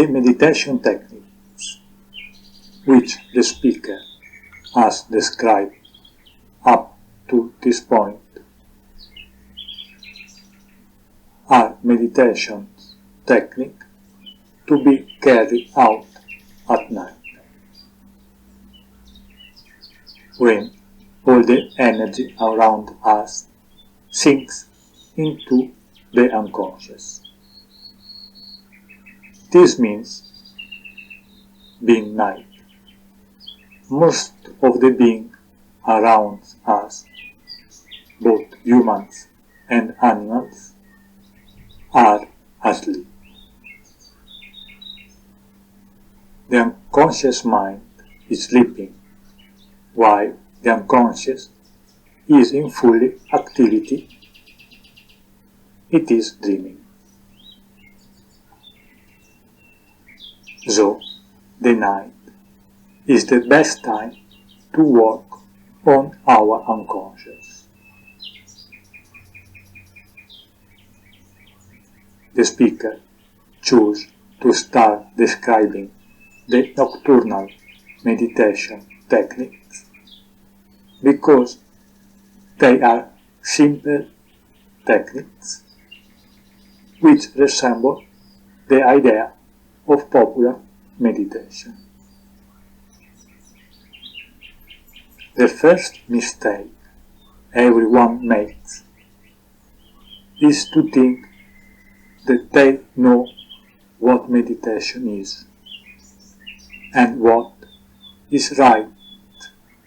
The meditation techniques which the speaker has described up to this point are meditation techniques to be carried out at night, when all the energy around us sinks into the unconscious. This means being night. Most of the beings around us, both humans and animals, are asleep. The unconscious mind is sleeping, while the unconscious is in full activity. It is dreaming. So, the night is the best time to work on our unconscious. The speaker chose to start describing the nocturnal meditation techniques because they are simple techniques which resemble the idea of popular meditation. The first mistake everyone makes is to think that they know what meditation is and what is right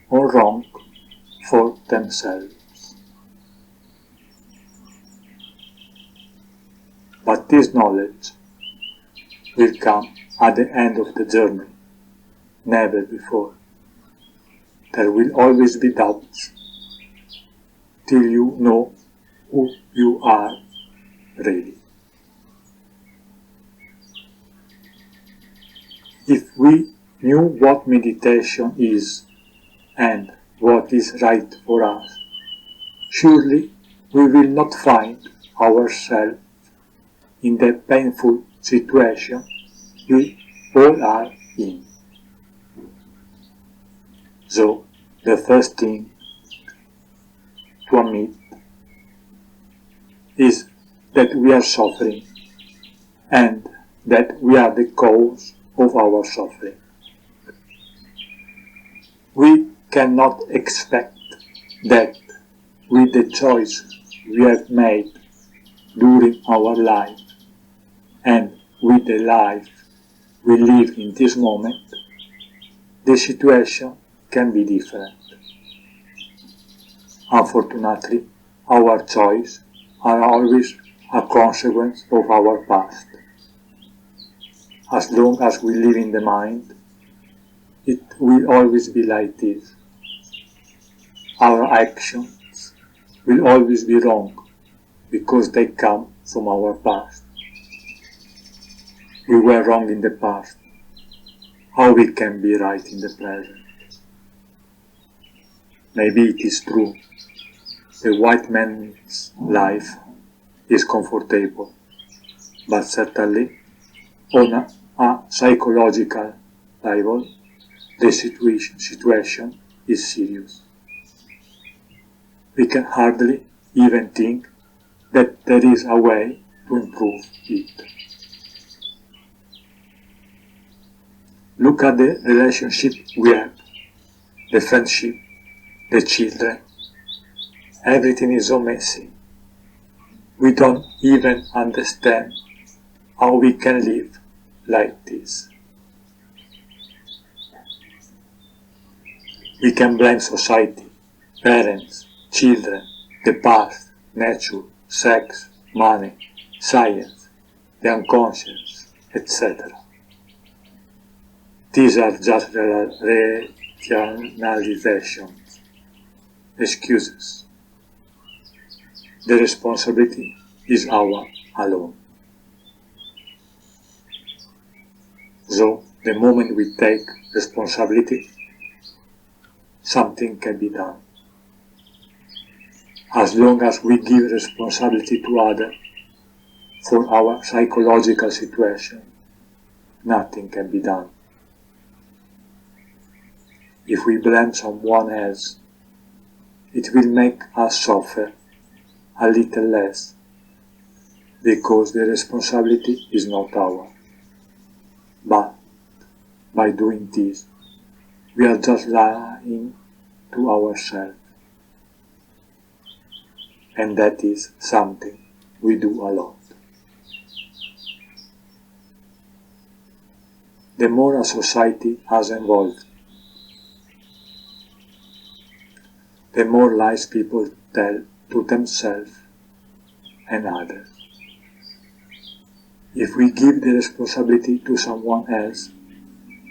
or wrong for themselves. But this knowledge will come at the end of the journey, never before. There will always be doubts till you know who you are really. If we knew what meditation is and what is right for us, surely we will not find ourselves in the painful situation we all are in. So, the first thing to admit is that we are suffering and that we are the cause of our suffering. We cannot expect that with the choices we have made during our life and with the life we live in this moment, the situation can be different. Unfortunately, our choices are always a consequence of our past. As long as we live in the mind, it will always be like this. Our actions will always be wrong because they come from our past. We were wrong in the past. How we can be right in the present? Maybe it is true. The white man's life is comfortable, but certainly on a psychological level, the situation is serious. We can hardly even think that there is a way to improve it. Look at the relationship we have, the friendship, the children. Everything is so messy. We don't even understand how we can live like this. We can blame society, parents, children, the past, nature, sex, money, science, the unconscious, etc. These are just rationalizations, excuses. The responsibility is our alone. So, the moment we take responsibility, something can be done. As long as we give responsibility to others for our psychological situation, nothing can be done. If we blame someone else, it will make us suffer a little less, because the responsibility is not ours. But by doing this, we are just lying to ourselves, and that is something we do a lot. The more a society has evolved, the more lies people tell to themselves and others. If we give the responsibility to someone else,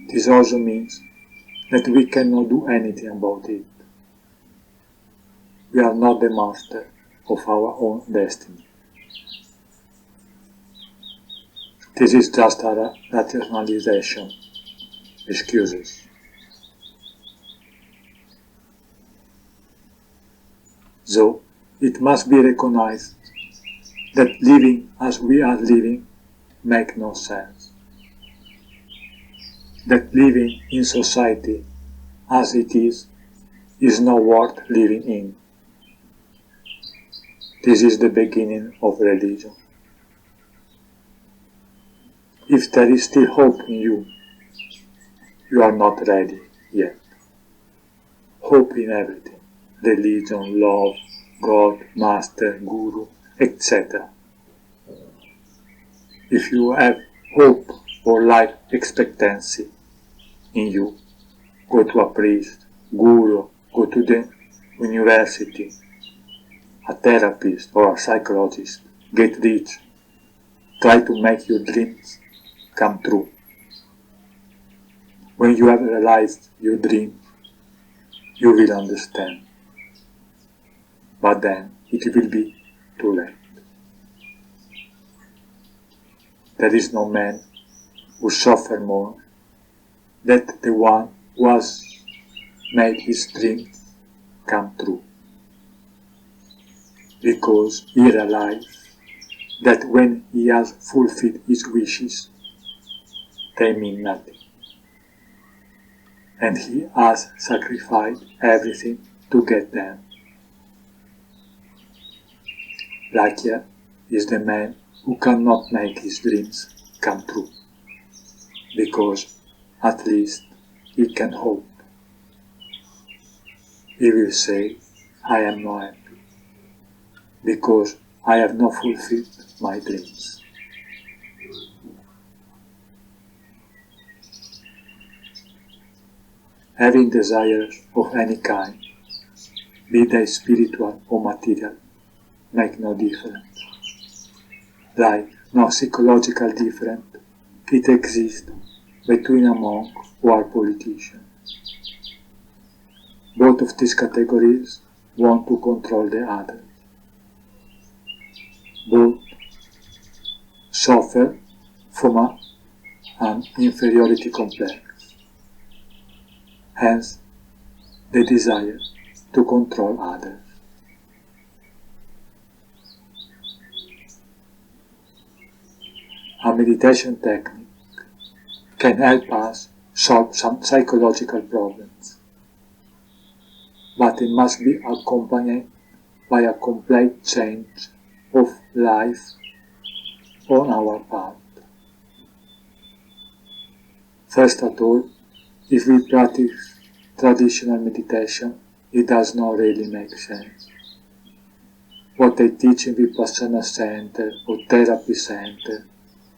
this also means that we cannot do anything about it. We are not the master of our own destiny. This is just a rationalization. Excuses. So, it must be recognized that living as we are living makes no sense. That living in society as it is not worth living in. This is the beginning of religion. If there is still hope in you, you are not ready yet. Hope in everything: religion, love, God, master, guru, etc. If you have hope or life expectancy in you, go to a priest, guru, go to the university, a therapist or a psychologist, get rich, try to make your dreams come true. When you have realized your dream, you will understand. But then it will be too late. There is no man who suffers more than the one who has made his dreams come true, because he realized that when he has fulfilled his wishes, they mean nothing, and he has sacrificed everything to get them. Luckier is the man who cannot make his dreams come true, because at least he can hope. He will say, I am not happy, because I have not fulfilled my dreams. Having desires of any kind, be they spiritual or material, make no difference. Like no psychological difference, it exists between a monk or a politician. Both of these categories want to control the other. Both suffer from an inferiority complex, hence the desire to control others. A meditation technique can help us solve some psychological problems, but it must be accompanied by a complete change of life on our part. First of all, if we practice traditional meditation, it does not really make sense. What they teach in Vipassana center or therapy center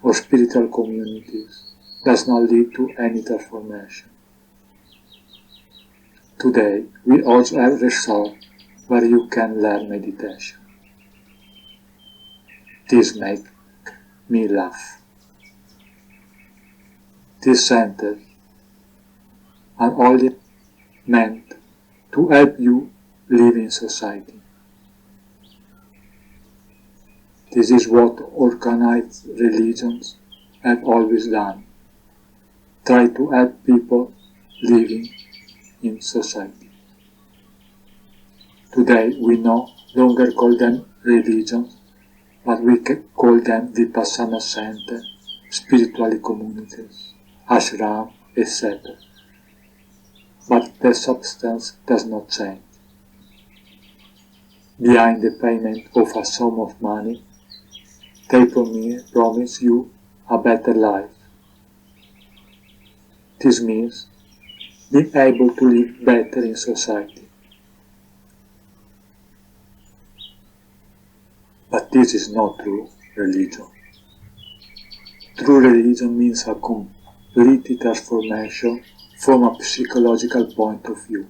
or spiritual communities does not lead to any transformation. Today, we also have resorts where you can learn meditation. This makes me laugh. These centers are only meant to help you live in society. This is what organized religions have always done: try to help people living in society. Today we no longer call them religions, but we call them Vipassana center, spiritual communities. ashram, etc. But the substance does not change. Behind the payment of a sum of money, they promise you a better life. This means being able to live better in society. But this is not true religion. True religion means a complete transformation from a psychological point of view.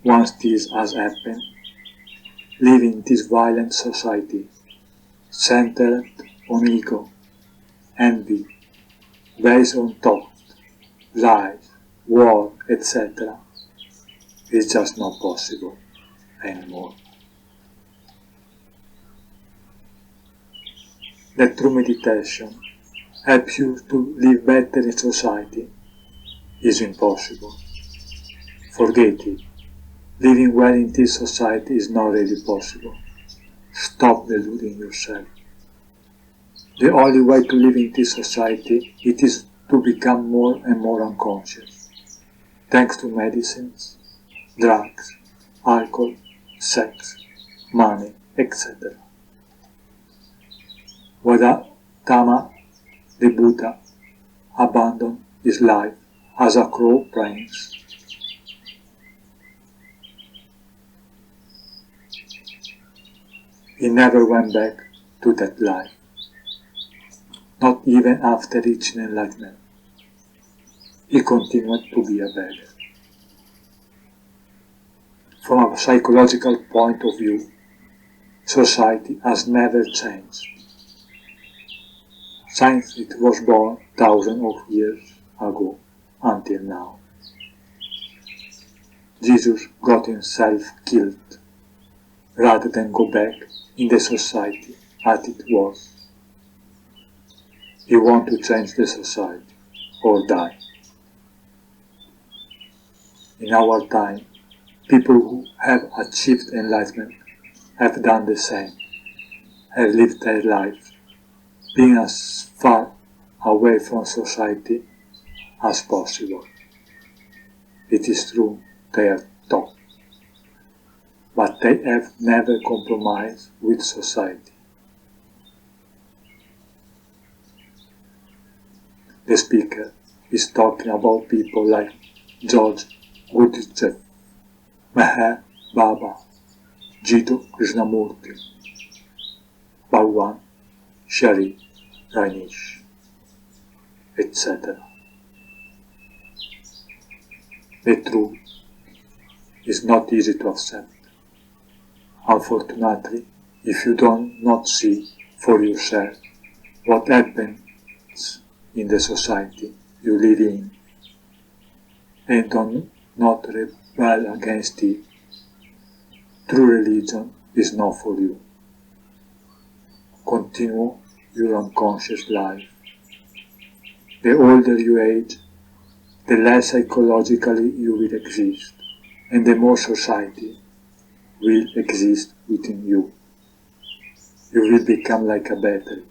Once this has happened, living in this violent society, centered on ego, envy, based on thought, lies, war, etc., is just not possible anymore. The true meditation helps you to live better in society is impossible. Forget it. Living well in this society is not really possible. Stop deluding yourself. The only way to live in this society it is to become more and more unconscious, thanks to medicines, drugs, alcohol, sex, money, etc. Gautama the Buddha abandoned his life as a crow prince. He never went back to that life, not even after reaching enlightenment. He continued to be a beggar. From a psychological point of view, society has never changed. Since it was born thousands of years ago until now. Jesus got himself killed rather than go back in the society as it was. He wanted to change the society or die. In our time, people who have achieved enlightenment have done the same, have lived their lives, being as far away from society as possible. It is true they are taught, but they have never compromised with society. The speaker is talking about people like George Gurdjieff, Meher Baba, Jiddu Krishnamurti, Bhagwan Shri Rajneesh, etc. The truth is not easy to accept. Unfortunately, if you do not see for yourself what happens in the society you live in, and do not rebel against it, true religion is not for you. Continue your unconscious life. The older you age, the less psychologically you will exist, and the more society will exist within you. You will become like a battery.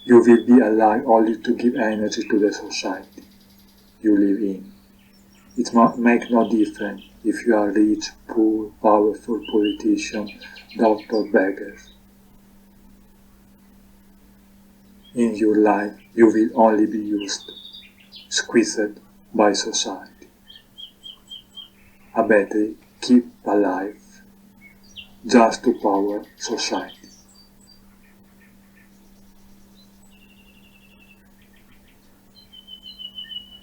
You will be alive only to give energy to the society you live in. It makes no difference if you are rich, poor, powerful, politician, doctor, beggars. In your life, you will only be used, squeezed by society. A battery keep alive just to power society.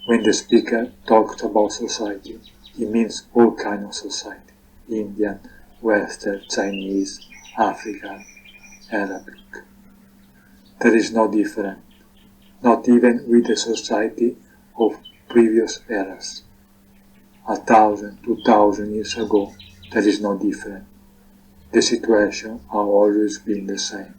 When the speaker talks about society, he means all kinds of society: Indian, Western, Chinese, African, Arabic. There is no difference, not even with the society of previous eras. 1,000, 2,000 years ago, there is no difference. The situation has always been the same.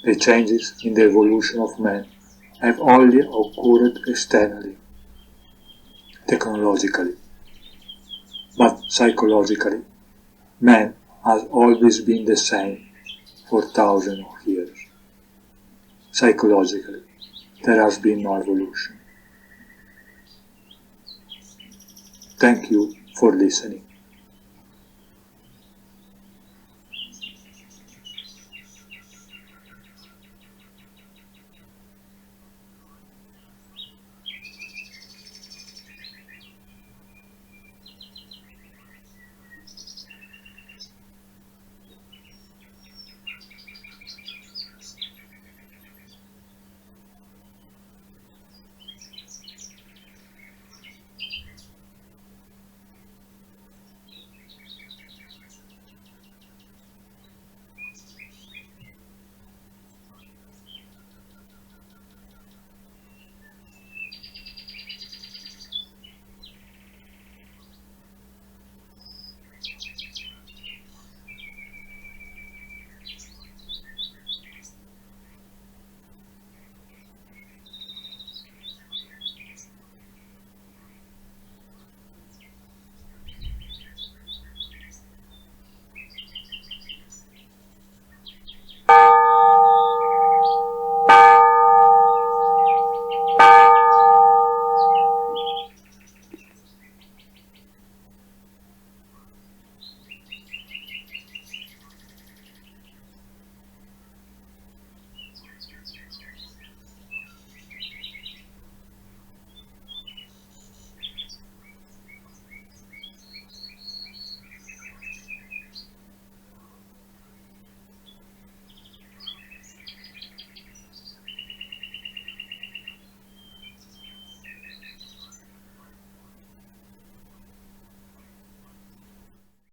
The changes in the evolution of man have only occurred externally, technologically, but psychologically, man has always been the same for thousands of years. Psychologically, there has been no evolution. Thank you for listening.